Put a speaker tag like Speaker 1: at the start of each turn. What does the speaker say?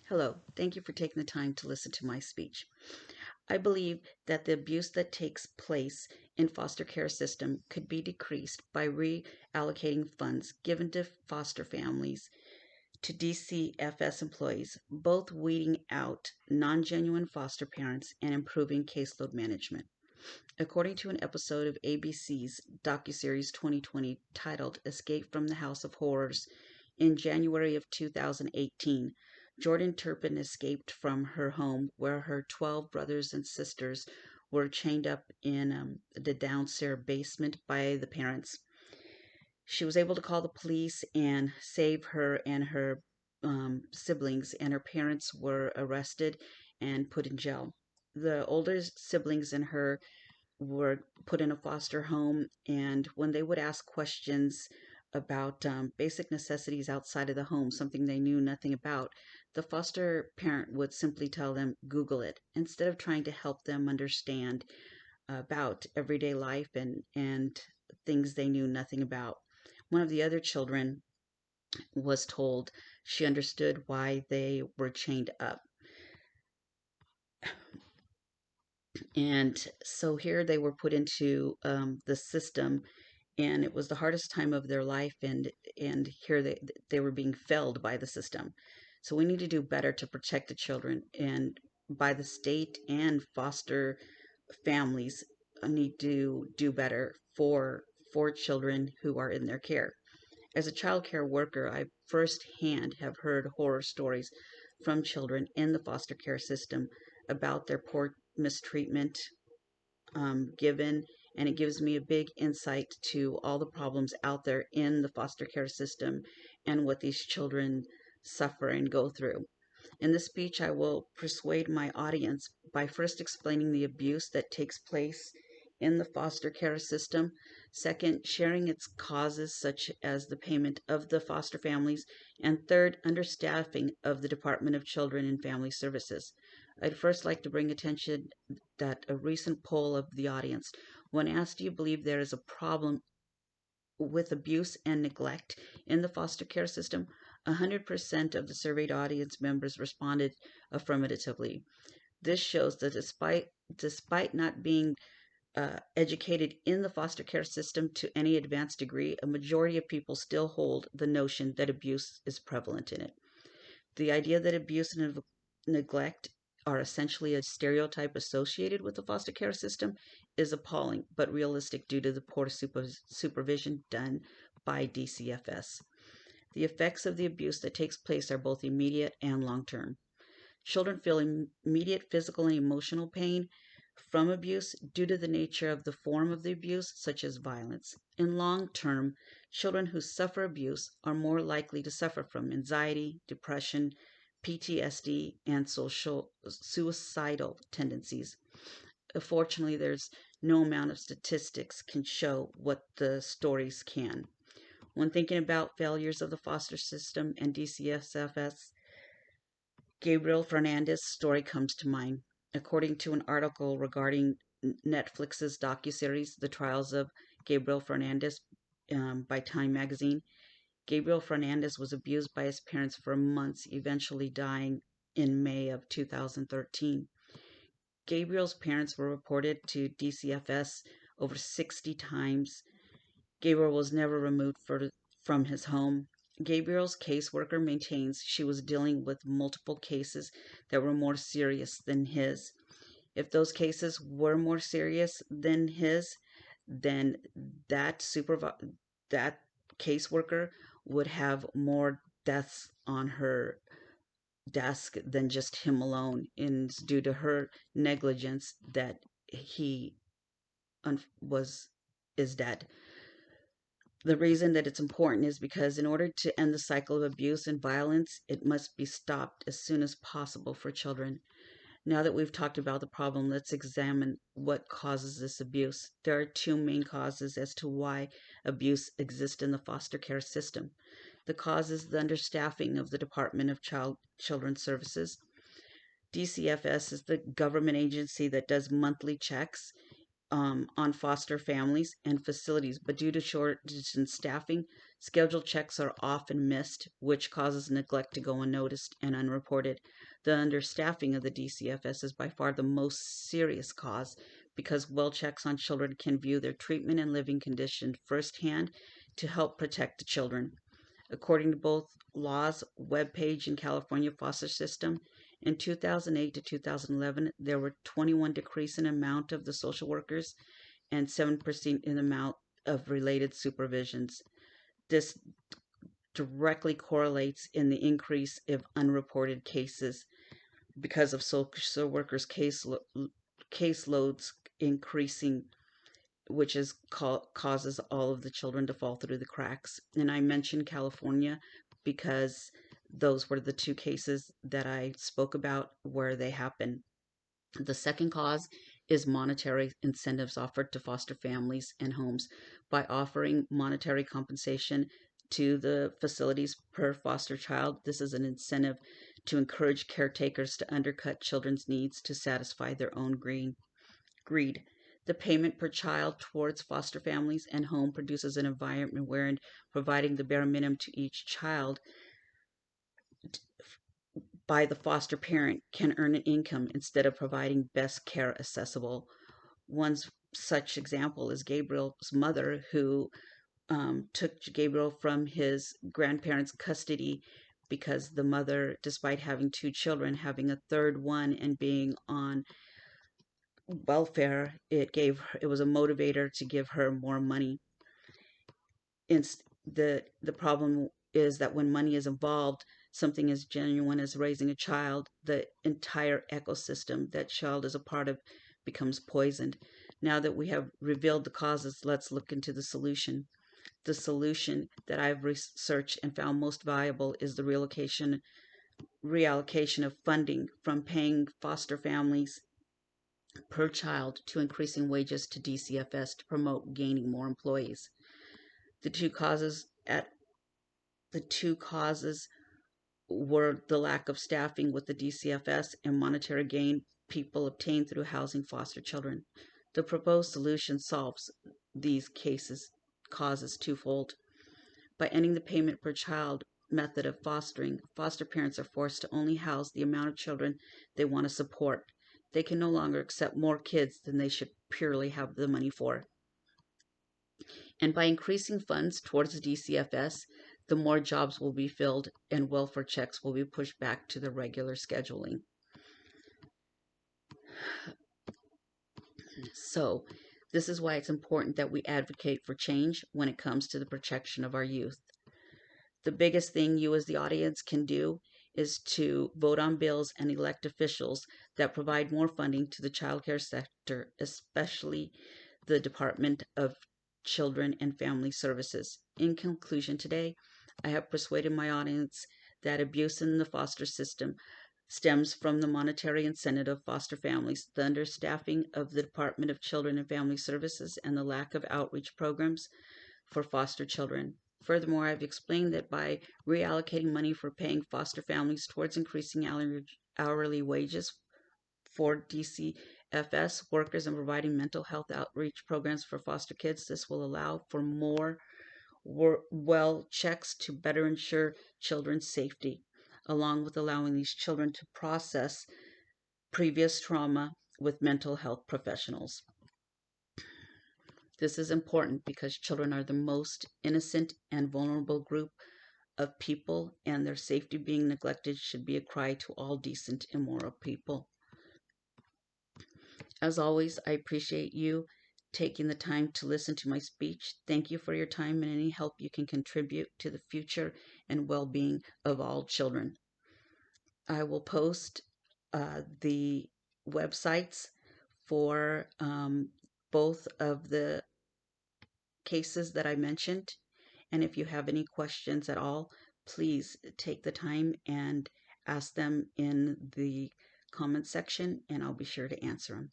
Speaker 1: Hello, thank you for taking the time to listen to my speech. I believe that the abuse that takes place in foster care system could be decreased by reallocating funds given to foster families to DCFS employees, both weeding out non-genuine foster parents and improving caseload management. According to an episode of ABC's docuseries 2020 titled Escape from the House of Horrors, in January of 2018, Jordan Turpin escaped from her home where her 12 brothers and sisters were chained up in the downstairs basement by the parents. She was able to call the police and save her and her siblings, and her parents were arrested and put in jail. The older siblings and her were put in a foster home, and when they would ask questions about basic necessities outside of the home, something they knew nothing about, the foster parent would simply tell them, Google it, instead of trying to help them understand about everyday life and things they knew nothing about. One of the other children was told she understood why they were chained up. And so here they were put into the system, and it was the hardest time of their life, and here they were being failed by the system. So we need to do better to protect the children, and by the state and foster families need to do better for children who are in their care. As a child care worker, I firsthand have heard horror stories from children in the foster care system about their poor mistreatment given, and it gives me a big insight to all the problems out there in the foster care system and what these children suffer and go through. In this speech, I will persuade my audience by first explaining the abuse that takes place in the foster care system. Second, sharing its causes, such as the payment of the foster families. And third, understaffing of the Department of Children and Family Services. I'd first like to bring attention that a recent poll of the audience, when asked, do you believe there is a problem with abuse and neglect in the foster care system, 100% of the surveyed audience members responded affirmatively. This shows that despite not being educated in the foster care system to any advanced degree, a majority of people still hold the notion that abuse is prevalent in it. The idea that abuse and neglect are essentially a stereotype associated with the foster care system is appalling, but realistic due to the poor supervision done by DCFS. The effects of the abuse that takes place are both immediate and long term. Children feel immediate physical and emotional pain from abuse due to the nature of the form of the abuse, such as violence. In long term, children who suffer abuse are more likely to suffer from anxiety, depression, PTSD, and suicidal tendencies. Fortunately, there's no amount of statistics can show what the stories can. When thinking about failures of the foster system and DCFS, Gabriel Fernandez's story comes to mind. According to an article regarding Netflix's docuseries The Trials of Gabriel Fernandez by Time magazine, Gabriel Fernandez was abused by his parents for months, eventually dying in May of 2013. Gabriel's parents were reported to DCFS over 60 times. Gabriel was never removed from his home. Gabriel's caseworker maintains she was dealing with multiple cases that were more serious than his. If those cases were more serious than his, then that caseworker would have more deaths on her desk than just him alone, and it's due to her negligence that he was is dead. The reason that it's important is because in order to end the cycle of abuse and violence, it must be stopped as soon as possible for children. Now that we've talked about the problem, let's examine what causes this abuse. There are two main causes as to why abuse exists in the foster care system. The cause is the understaffing of the Department of Children's Services. DCFS is the government agency that does monthly checks on foster families and facilities, but due to shortages in staffing, scheduled checks are often missed, which causes neglect to go unnoticed and unreported. The understaffing of the DCFS is by far the most serious cause because well checks on children can view their treatment and living condition firsthand to help protect the children. According to both law's webpage and California foster system, in 2008 to 2011, there were 21 decrease in amount of the social workers and 7% in amount of related supervisions. This directly correlates in the increase of unreported cases because of social workers' caseloads increasing, which is causes all of the children to fall through the cracks. And I mentioned California because those were the two cases that I spoke about where they happen. The second cause is monetary incentives offered to foster families and homes. By offering monetary compensation to the facilities per foster child, this is an incentive to encourage caretakers to undercut children's needs to satisfy their own greed. The payment per child towards foster families and home produces an environment wherein providing the bare minimum to each child by the foster parent can earn an income instead of providing best care accessible. One such example is Gabriel's mother, who took Gabriel from his grandparents' custody because the mother, despite having two children, having a third one and being on welfare, it was a motivator to give her more money. The problem is that when money is involved, something as genuine as raising a child, the entire ecosystem that child is a part of becomes poisoned. Now that we have revealed the causes, let's look into the solution. The solution that I've researched and found most viable is the reallocation of funding from paying foster families per child to increasing wages to DCFS to promote gaining more employees. The two causes were the lack of staffing with the DCFS and monetary gain people obtained through housing foster children. The proposed solution solves these causes twofold. By ending the payment per child method of fostering, foster parents are forced to only house the amount of children they want to support. They can no longer accept more kids than they should purely have the money for. And by increasing funds towards the DCFS, the more jobs will be filled and welfare checks will be pushed back to the regular scheduling. So, this is why it's important that we advocate for change when it comes to the protection of our youth. The biggest thing you as the audience can do is to vote on bills and elect officials that provide more funding to the child care sector, especially the Department of Children and Family Services. In conclusion today, I have persuaded my audience that abuse in the foster system stems from the monetary incentive of foster families, the understaffing of the Department of Children and Family Services, and the lack of outreach programs for foster children. Furthermore, I've explained that by reallocating money for paying foster families towards increasing hourly wages for DCFS workers and providing mental health outreach programs for foster kids, this will allow for more well checks to better ensure children's safety, along with allowing these children to process previous trauma with mental health professionals. This is important because children are the most innocent and vulnerable group of people, and their safety being neglected should be a cry to all decent and moral people. As always, I appreciate you taking the time to listen to my speech. Thank you for your time and any help you can contribute to the future and well-being of all children. I will post the websites for both of the cases that I mentioned. And if you have any questions at all, please take the time and ask them in the comment section, and I'll be sure to answer them.